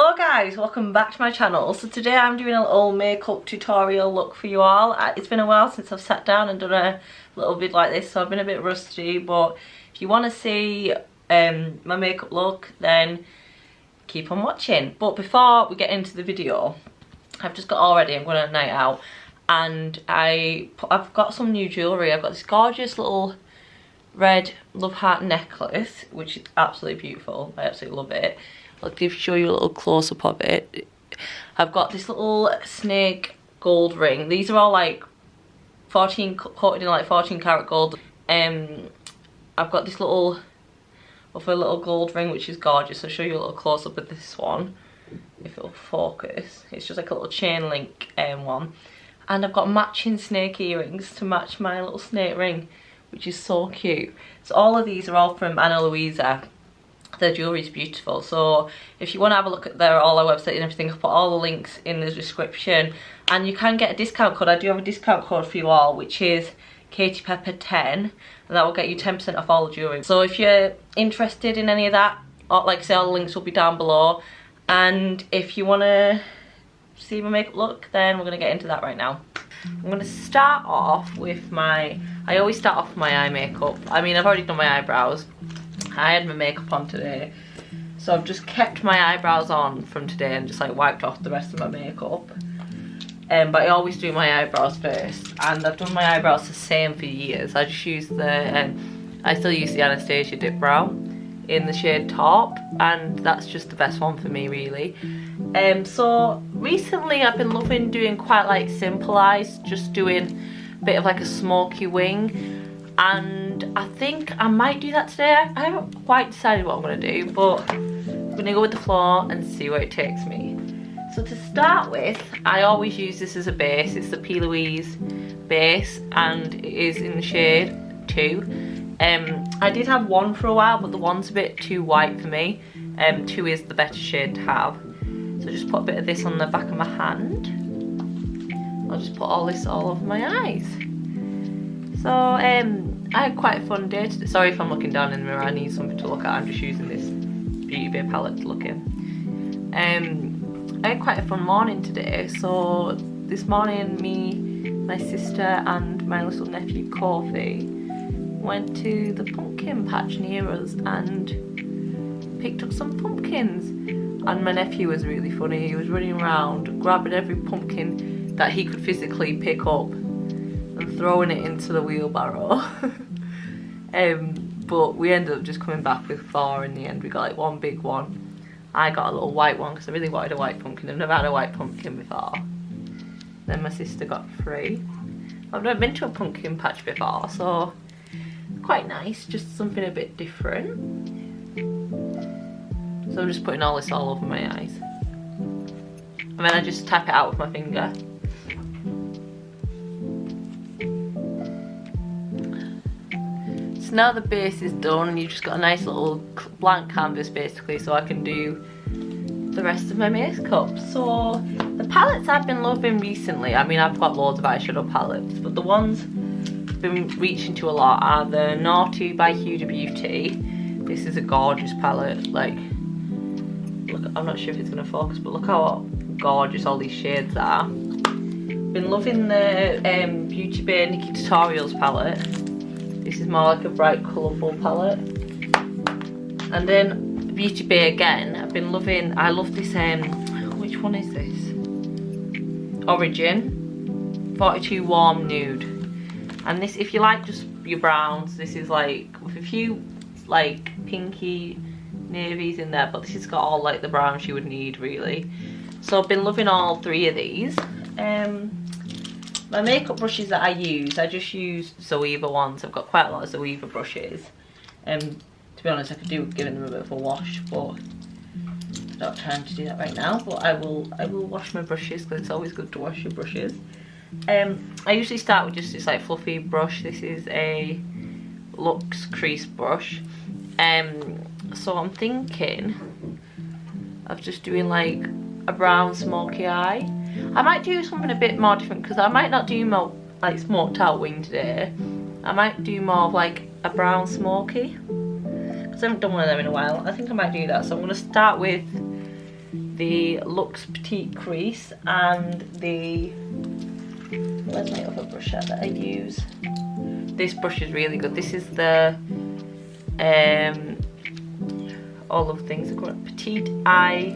Hello guys, welcome back to my channel. So today I'm doing a little makeup tutorial look for you all. It's been a while since I've sat down and done a little vid like this, so I've been a bit rusty, but if you want to see my makeup look, then keep on watching. But before we get into the video, I've just got all ready. I'm going on a night out and I've got some new jewellery. I've got this gorgeous little red love heart necklace, which is absolutely beautiful. I absolutely love it. I'll show you a little close-up of it. I've got this little snake gold ring. These are all like 14, coated in like 14 karat gold. I've got this little gold ring, which is gorgeous. I'll show you a little close-up of this one, if it'll focus. It's just like a little chain link one. And I've got matching snake earrings to match my little snake ring, which is so cute. So all of these are all from Ana Luisa. Their jewellery is beautiful, so if you want to have a look at all our website and everything, I'll put all the links in the description, and you can get a discount code. I do have a discount code for you all, which is KatiePepper10, and that will get you 10% off all the jewellery. So if you're interested in any of that, like I say, all the links will be down below, and if you want to see my makeup look, then we're going to get into that right now. I'm going to start off with I always start off with my eye makeup. I mean, I've already done my eyebrows. I had my makeup on today, so I've just kept my eyebrows on from today and just like wiped off the rest of my makeup. But I always do my eyebrows first, and I've done my eyebrows the same for years. I just use I still use the Anastasia Dip Brow in the shade Taupe, and that's just the best one for me, really. So recently I've been loving doing quite like simple eyes, just doing a bit of like a smoky wing. And I think I might do that today. I haven't quite decided what I'm going to do, but I'm going to go with the flow and see where it takes me. So to start with, I always use this as a base. It's the P. Louise base, and it is in the shade 2. I did have 1 for a while, but the 1's a bit too white for me. 2 is the better shade to have. So just put a bit of this on the back of my hand. I'll just put all this all over my eyes. So I had quite a fun day today. Sorry if I'm looking down in the mirror, I need something to look at. I'm just using this Beauty Bay palette to look in. I had quite a fun morning today. So this morning, me, my sister and my little nephew Kofi went to the pumpkin patch near us and picked up some pumpkins. And my nephew was really funny. He was running around grabbing every pumpkin that he could physically pick up and throwing it into the wheelbarrow. But we ended up just coming back with 4 in the end. We got like 1 big one. I got a little white one because I really wanted a white pumpkin. I've never had a white pumpkin before. Then my sister got 3. I've never been to a pumpkin patch before, so quite nice, just something a bit different. So I'm just putting all this all over my eyes. And then I just tap it out with my finger. So now the base is done and you've just got a nice little blank canvas basically, so I can do the rest of my makeup. So the palettes I've been loving recently, I mean I've got loads of eyeshadow palettes, but the ones I've been reaching to a lot are the Naughty by Huda Beauty. This is a gorgeous palette. Like, look, I'm not sure if it's going to focus, but look how gorgeous all these shades are. Been loving the Beauty Bay Nikkie Tutorials palette. This is more like a bright colourful palette. And then Beauty Bay again, I've been loving, I love this, which one is this? Origin 42 Warm Nude. And this, if you like just your browns, this is like with a few like pinky navies in there, but this has got all like the browns you would need really. So I've been loving all 3 of these. My makeup brushes that I just use Zoeva ones. I've got quite a lot of Zoeva brushes. To be honest, I could do giving them a bit of a wash, but I don't have time to do that right now. But I will wash my brushes because it's always good to wash your brushes. I usually start with just this like fluffy brush. This is a Luxe crease brush. So I'm thinking of just doing like a brown smoky eye. I might do something a bit more different because I might not do more like smoked out wing today. I might do more of like a brown smoky because I haven't done one of them in a while. I think I might do that. So I'm going to start with the Luxe Petite Crease and the, where's my other brush at that I use? This brush is really good. This is the all of things are called Petite Eye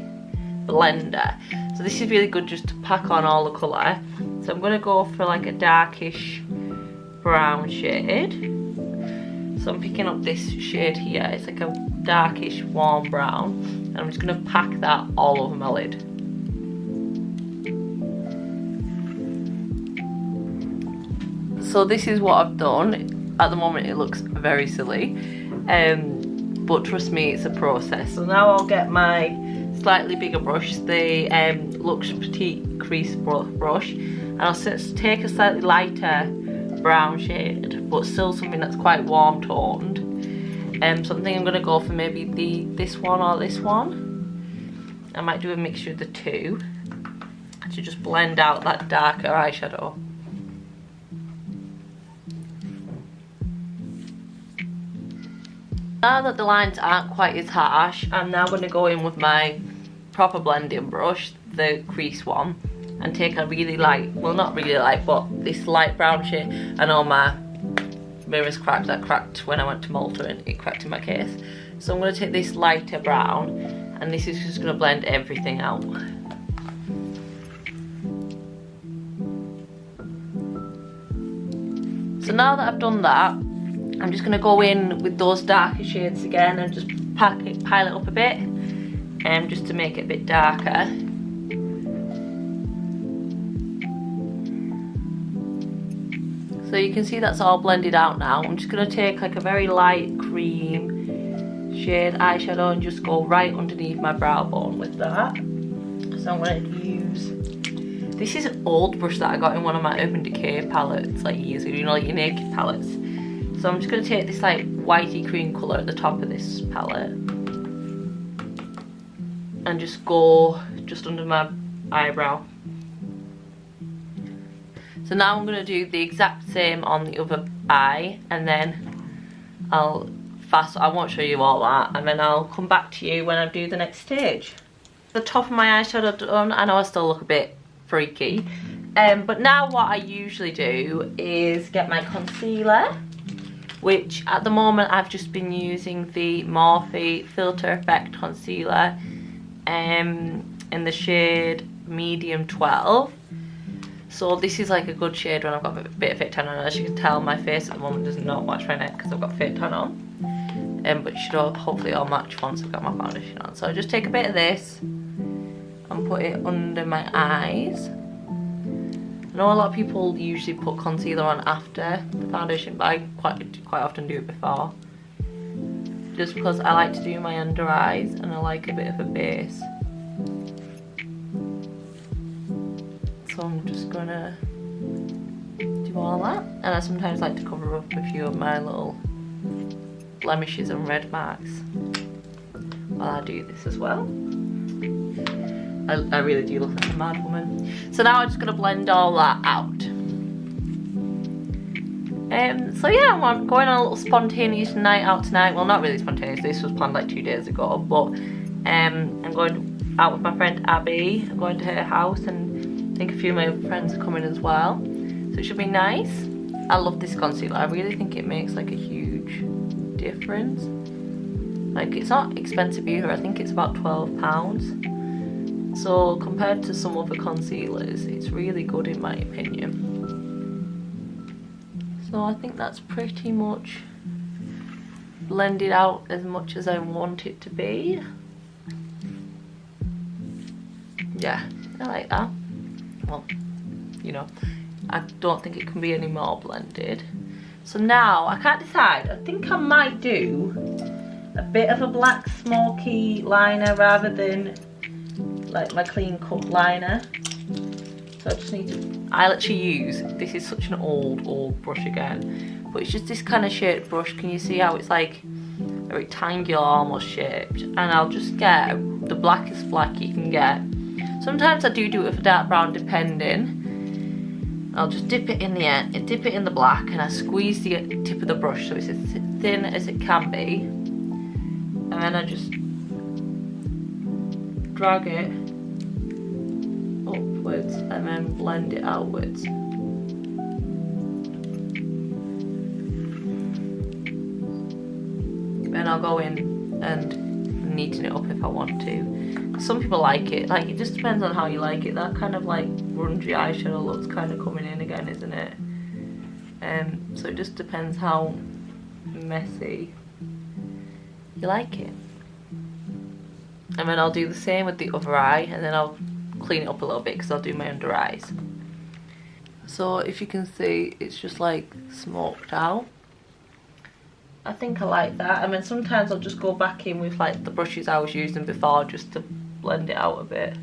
Blender. So this is really good just to pack on all the colour. So I'm going to go for like a darkish brown shade. So I'm picking up this shade here. It's like a darkish warm brown, and I'm just going to pack that all over my lid. So this is what I've done. At the moment it looks very silly, but trust me, it's a process. So now I'll get my slightly bigger brush, the Luxe Petite Crease brush, and I'll take a slightly lighter brown shade, but still something that's quite warm toned. So I think I'm going to go for maybe this one or this one. I might do a mixture of the two to just blend out that darker eyeshadow. Now that the lines aren't quite as harsh, I'm now going to go in with my proper blending brush, the crease one, and take a really light, well not really light, but this light brown shade. I know my mirror's cracked, that cracked when I went to Malta and it cracked in my case. So I'm going to take this lighter brown, and this is just going to blend everything out. So now that I've done that, I'm just going to go in with those darker shades again and just pile it up a bit, just to make it a bit darker. So you can see that's all blended out now. I'm just going to take like a very light cream shade eyeshadow and just go right underneath my brow bone with that. So I'm going to use, this is an old brush that I got in one of my Urban Decay palettes like years ago, you know, like your naked palettes. So I'm just going to take this like whitey cream colour at the top of this palette and just go just under my eyebrow. So now I'm going to do the exact same on the other eye, and then I won't show you all that, and then I'll come back to you when I do the next stage. The top of my eyeshadow done. I know I still look a bit freaky, but now what I usually do is get my concealer, which at the moment I've just been using the Morphe Filter Effect Concealer in the shade Medium 12. So this is like a good shade when I've got a bit of fake tan on. As you can tell, my face at the moment does not match my neck because I've got fake tan on. But it should hopefully all match once I've got my foundation on. So I just take a bit of this and put it under my eyes. I know a lot of people usually put concealer on after the foundation, but I quite often do it before. Just because I like to do my under eyes and I like a bit of a base. So I'm just gonna do all that. And I sometimes like to cover up a few of my little blemishes and red marks while I do this as well. I really do look like a mad woman. So now I'm just going to blend all that out. So yeah, I'm going on a little spontaneous night out tonight. Well, not really spontaneous, this was planned like 2 days ago, but I'm going out with my friend Abby. I'm going to her house, and I think a few of my friends are coming as well. So it should be nice. I love this concealer. I really think it makes like a huge difference. Like, it's not expensive either. I think it's about £12. So compared to some other concealers, it's really good in my opinion. So I think that's pretty much blended out as much as I want it to be. Yeah, I like that. Well, you know, I don't think it can be any more blended. So now, I can't decide. I think I might do a bit of a black smoky liner rather than like my clean cut liner. So I just need to, I literally use, this is such an old brush again, but it's just this kind of shaped brush. Can you see how it's like a rectangular almost shaped? And I'll just get the blackest black you can get. Sometimes I do it with a dark brown depending. I'll just dip it in the end, dip it in the black, and I squeeze the tip of the brush so it's as thin as it can be. And then I just drag it upwards and then blend it outwards. Then I'll go in and neaten it up if I want to. Some people like it just depends on how you like it. That kind of like grungy eyeshadow look's kind of coming in again, isn't it? So it just depends how messy you like it. And then I'll do the same with the other eye, and then I'll clean it up a little bit because I'll do my under eyes. So if you can see, it's just like smoked out. I think I like that. And then sometimes I'll just go back in with like the brushes I was using before just to blend it out a bit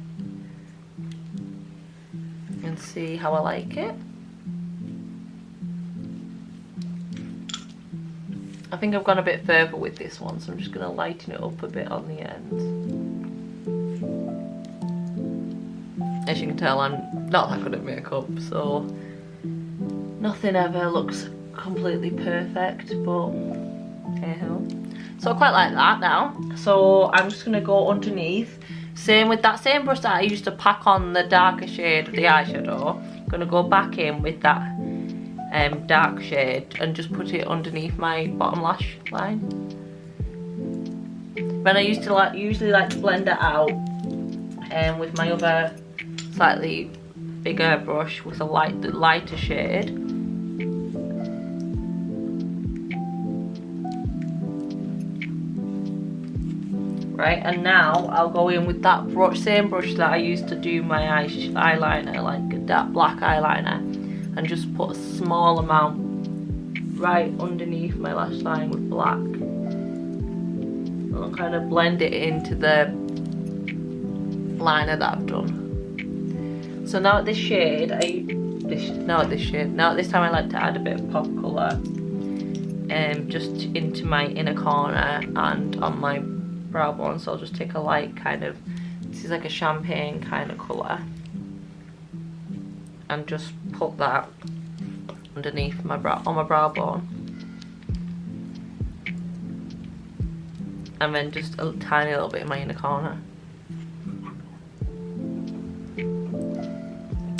and see how I like it. I think I've gone a bit further with this one, so I'm just going to lighten it up a bit on the end. As you can tell, I'm not that good at makeup, so nothing ever looks completely perfect, but hey-ho. So I quite like that now. So I'm just going to go underneath. Same with that same brush that I used to pack on the darker shade of the eyeshadow. I'm going to go back in with that dark shade and just put it underneath my bottom lash line. Then I usually like to blend it out with my other slightly bigger brush with a lighter shade. Right, and now I'll go in with that same brush that I used to do my eyeliner, like a dark black eyeliner, and just put a small amount right underneath my lash line with black. And I'll kind of blend it into the liner that I've done. So now at this shade, now at this time I like to add a bit of pop colour just into my inner corner and on my brow bone. So I'll just take a light kind of, this is like a champagne kind of colour, and just put that underneath my brow, on my brow bone, and then just a tiny little bit in my inner corner.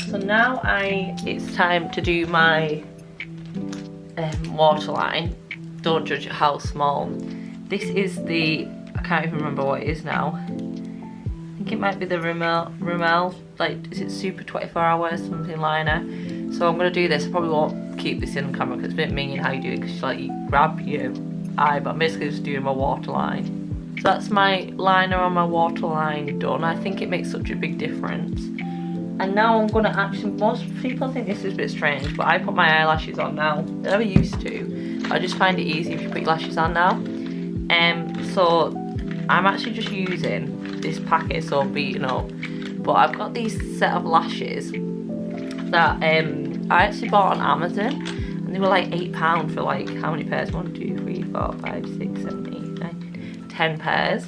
So now it's time to do my waterline. Don't judge it how small. This is the, I can't even remember what it is now. I think it might be the Rimmel, like, is it Super 24 Hours something liner? So I'm going to do this. I probably won't keep this in camera because it's a bit mean how you do it, because like you grab your eye, but I'm basically just doing my waterline. So that's my liner on my waterline done. I think it makes such a big difference. And now I'm going to actually, most people think this is a bit strange, but I put my eyelashes on now. I never used to. I just find it easy if you put your lashes on now. So I'm actually just using this packet, so I'm beating up. But I've got these set of lashes that I actually bought on Amazon, and they were like £8 for like, how many pairs? 1, 2, 3, 4, 5, 6, 7, 8, 9, 10 pairs.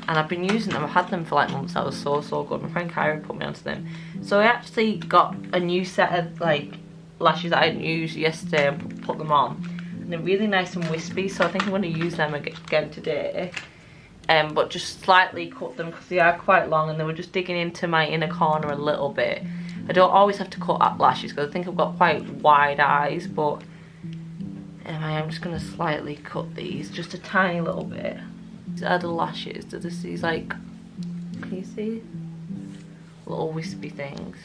And I've been using them. I've had them for like months. That was so good. My friend Kyra put me onto them. So I actually got a new set of like lashes that I didn't use yesterday and put them on. And they're really nice and wispy. So I think I'm going to use them again today. But just slightly cut them because they are quite long and they were just digging into my inner corner a little bit. I don't always have to cut up lashes because I think I've got quite wide eyes. But I am just going to slightly cut these just a tiny little bit. These are the lashes. These like, can you see? Little wispy things.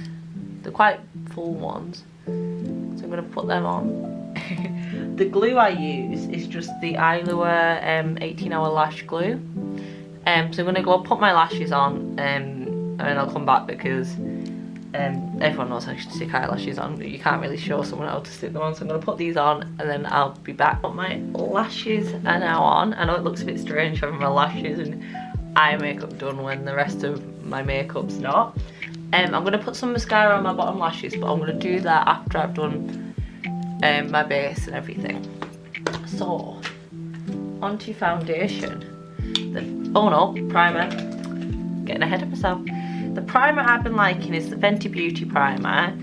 They're quite full ones. So I'm going to put them on. The glue I use is just the Eyelure 18-hour lash glue. So I'm going to go put my lashes on and then I'll come back because everyone knows how to stick eyelashes on, but you can't really show someone how to stick them on. So I'm going to put these on and then I'll be back. But my lashes are now on. I know it looks a bit strange having my lashes and eye makeup done when the rest of my makeup's not. I'm going to put some mascara on my bottom lashes, but I'm going to do that after I've done my base and everything. So, onto foundation. Oh no, primer. Getting ahead of myself. The primer I've been liking is the Fenty Beauty primer,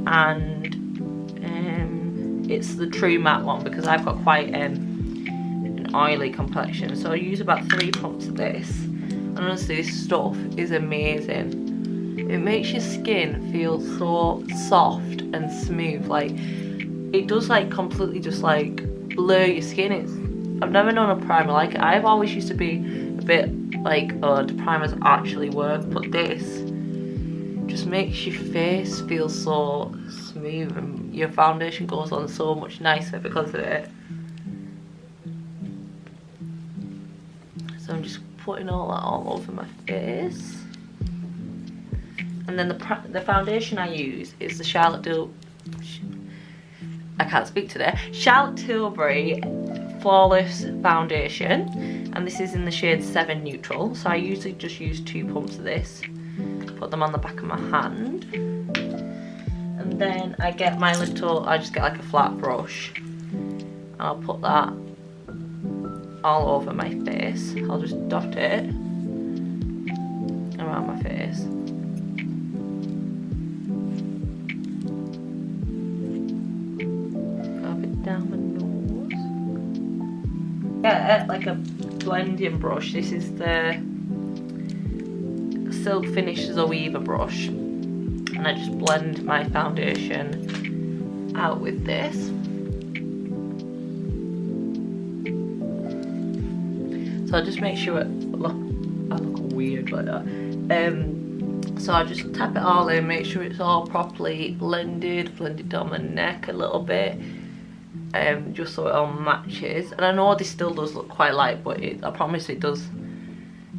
and it's the True Matte one because I've got quite an oily complexion. So I use about 3 pumps of this, and honestly this stuff is amazing. it makes your skin feel so soft and smooth. Like, it does like completely just like blur your skin. I've never known a primer like it. I've always used to be a bit like, oh, do primers actually work? But this just makes your face feel so smooth, and your foundation goes on so much nicer because of it. So I'm just putting all that all over my face. And then the foundation I use is the Charlotte Tilbury Flawless Foundation, and this is in the shade 7 Neutral. So I usually just use 2 pumps of this, put them on the back of my hand, and then I just get like a flat brush, and I'll put that all over my face. I'll just dot it around my face. Rub it down my nose. Get like a blending brush. This is the Silk Finish Zoeva brush, and I just blend my foundation out with this. So I just make sure I look weird like that. So I just tap it all in, make sure it's all properly blended down my neck a little bit, just so it all matches. And I know this still does look quite light, but I promise it does.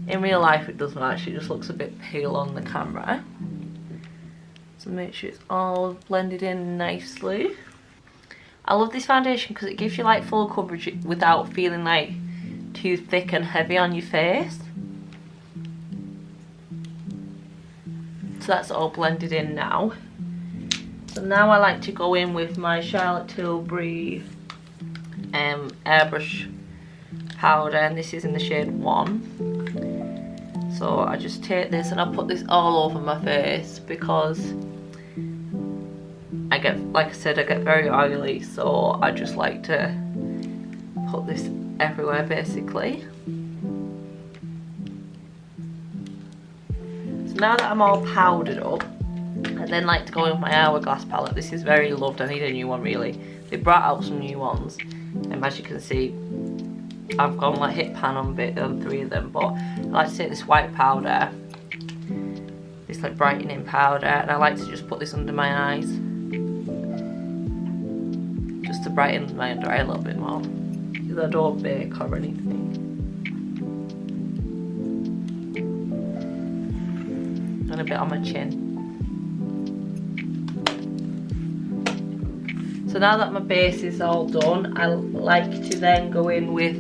In real life it doesn't actually, it just looks a bit pale on the camera. So make sure it's all blended in nicely. I love this foundation because it gives you like full coverage without feeling like too thick and heavy on your face. So that's all blended in now. So now I like to go in with my Charlotte Tilbury airbrush powder, and this is in the shade 1. So I just take this and I put this all over my face because like I said, I get very oily, so I just like to put this everywhere basically. So now that I'm all powdered up, I then like to go in with my Hourglass palette. This is very loved. I need a new one really. They brought out some new ones, and as you can see, I've gone like hit pan on 3 of them. But I like to take this white powder, this like brightening powder, and I like to just put this under my eyes, just to brighten my under eye a little bit more, because I don't bake or anything. And a bit on my chin. So now that my base is all done, I like to then go in with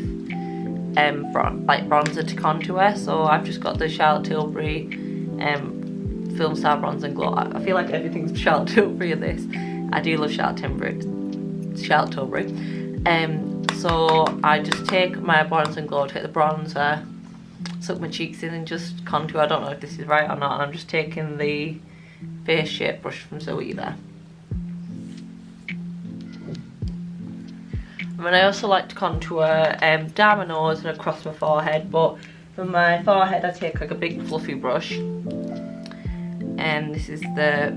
like bronzer to contour. So I've just got the Charlotte Tilbury Film Star Bronze and Glow. I feel like everything's Charlotte Tilbury in this. I do love Charlotte Tilbury. So I just take my Bronze and Glow, take the bronzer, suck my cheeks in and just contour. I don't know if this is right or not, and I'm just taking the face shape brush from Zoeva. And I also like to contour down my nose and across my forehead, but for my forehead I take like a big fluffy brush, and this is the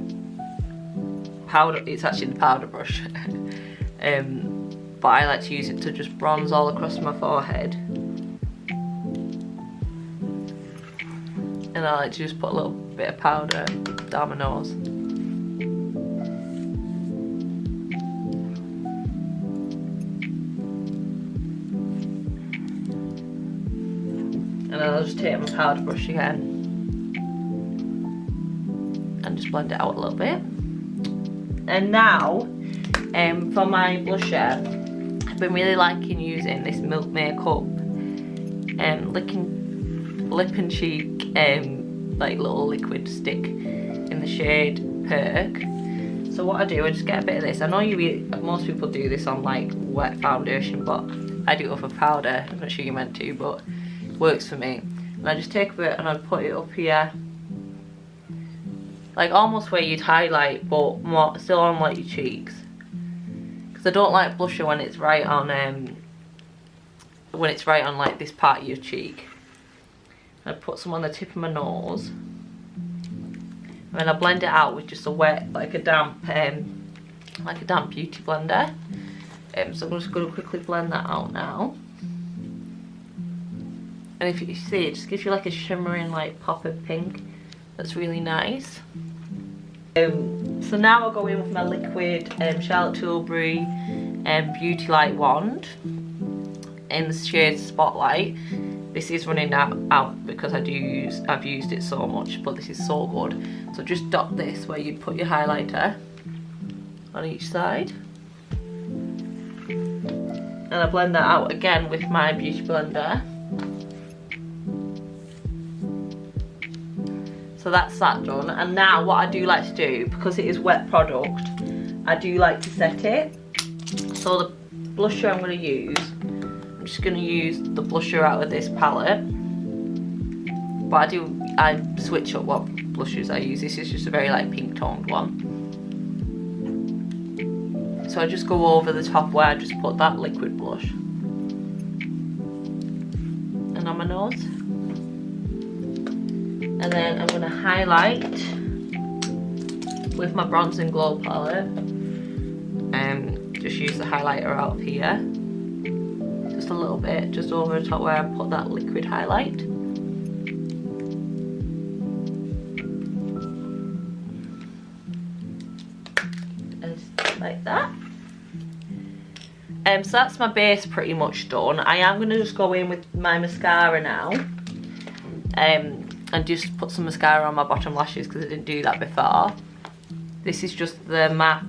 powder, it's actually the powder brush. But I like to use it to just bronze all across my forehead. And I like to just put a little bit of powder down my nose. And I'll just take my powder brush again and just blend it out a little bit. And now, for my blusher, I've been really liking using this Milk Makeup Lip and Cheek like little liquid stick in the shade Perk. So what I do, I just get a bit of this. I know most people do this on like wet foundation, but I do it with a powder. I'm not sure you're meant to, but it works for me. And I just take a bit and I put it up here, like almost where you'd highlight, but more still on like your cheeks. Because I don't like blusher when it's right on like this part of your cheek. I put some on the tip of my nose, And then I blend it out with just a wet, like a damp beauty blender. So I'm just going to quickly blend that out now. And if you see, it just gives you like a shimmering like pop of pink. That's really nice. So now I'll go in with my liquid Charlotte Tilbury Beauty Light Wand in the shade Spotlight. This is running out because I've used it so much, but this is so good. So just dot this where you put your highlighter on each side. And I blend that out again with my beauty blender. So that's that done. And now what I do like to do, because it is wet product, I do like to set it. So the blusher I'm going to use, I'm just going to use the blusher out of this palette. But I switch up what blushes I use. This is just a very like pink toned one. So I just go over the top where I just put that liquid blush. And on my nose. And then I'm going to highlight with my Bronze and Glow palette. Just use the highlighter out of here. Just a little bit, just over the top where I put that liquid highlight. Just like that. So that's my base pretty much done. I am going to just go in with my mascara now. And just put some mascara on my bottom lashes because I didn't do that before. This is just the MAC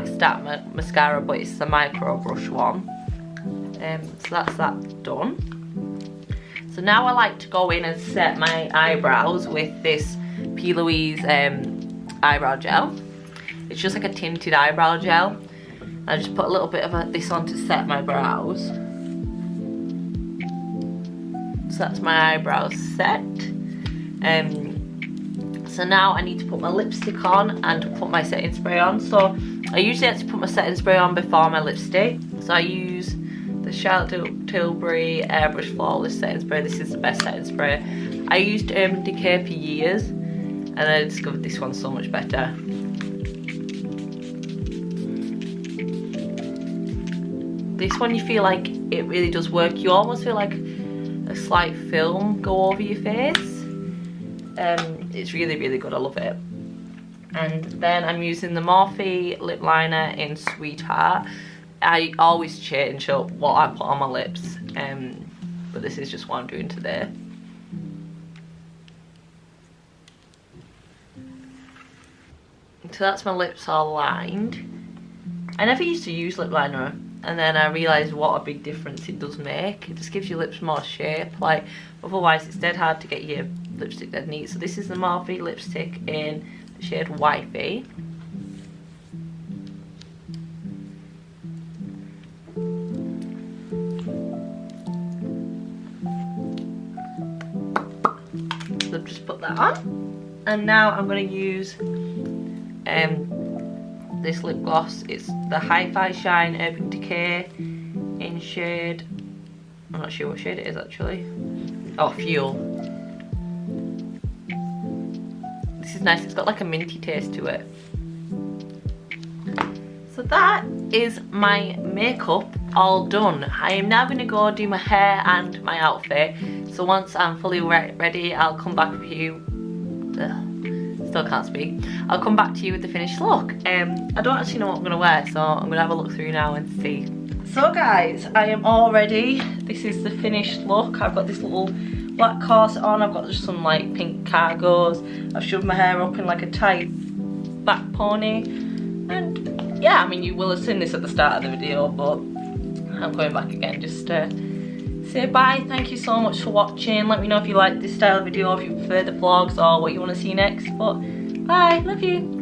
Stat mascara, but it's the micro brush one. So that's that done. So now I like to go in and set my eyebrows with this P. Louise eyebrow gel. It's just like a tinted eyebrow gel. I just put a little bit of this on to set my brows. So that's my eyebrows set. So now I need to put my lipstick on and put my setting spray on. So I usually have to put my setting spray on before my lipstick. So I use the Charlotte Tilbury Airbrush Flawless setting spray. This is the best setting spray. I used Urban Decay for years and I discovered this one so much better. This one you feel like it really does work. You almost feel like a slight film go over your face. It's really, really good. I love it. And then I'm using the Morphe lip liner in Sweetheart. I always change up what I put on my lips, but this is just what I'm doing today. So that's my lips all lined. I never used to use lip liner, and then I realised what a big difference it does make. It just gives your lips more shape. Like, otherwise it's dead hard to get your lipstick dead neat. So this is the Morphe lipstick in the shade Wifey. So I've just put that on. And now I'm going to use this lip gloss. It's the Hi-Fi Shine Urban Decay in shade, I'm not sure what shade it is actually. Oh, Fuel. This is nice, it's got like a minty taste to it. So that is my makeup all done. I am now going to go do my hair and my outfit. So once I'm fully ready, I'll come back with you. Still can't speak. I'll come back to you with the finished look. I don't actually know what I'm going to wear, so I'm going to have a look through now and see. So guys, I am all ready. This is the finished look. I've got this little black corset on. I've got just some like pink cargos. I've shoved my hair up in like a tight back pony. And yeah, I mean, you will have seen this at the start of the video, but I'm going back again just to say bye. Thank you so much for watching. Let me know if you like this style of video, if you prefer the vlogs or what you want to see next. But bye, love you.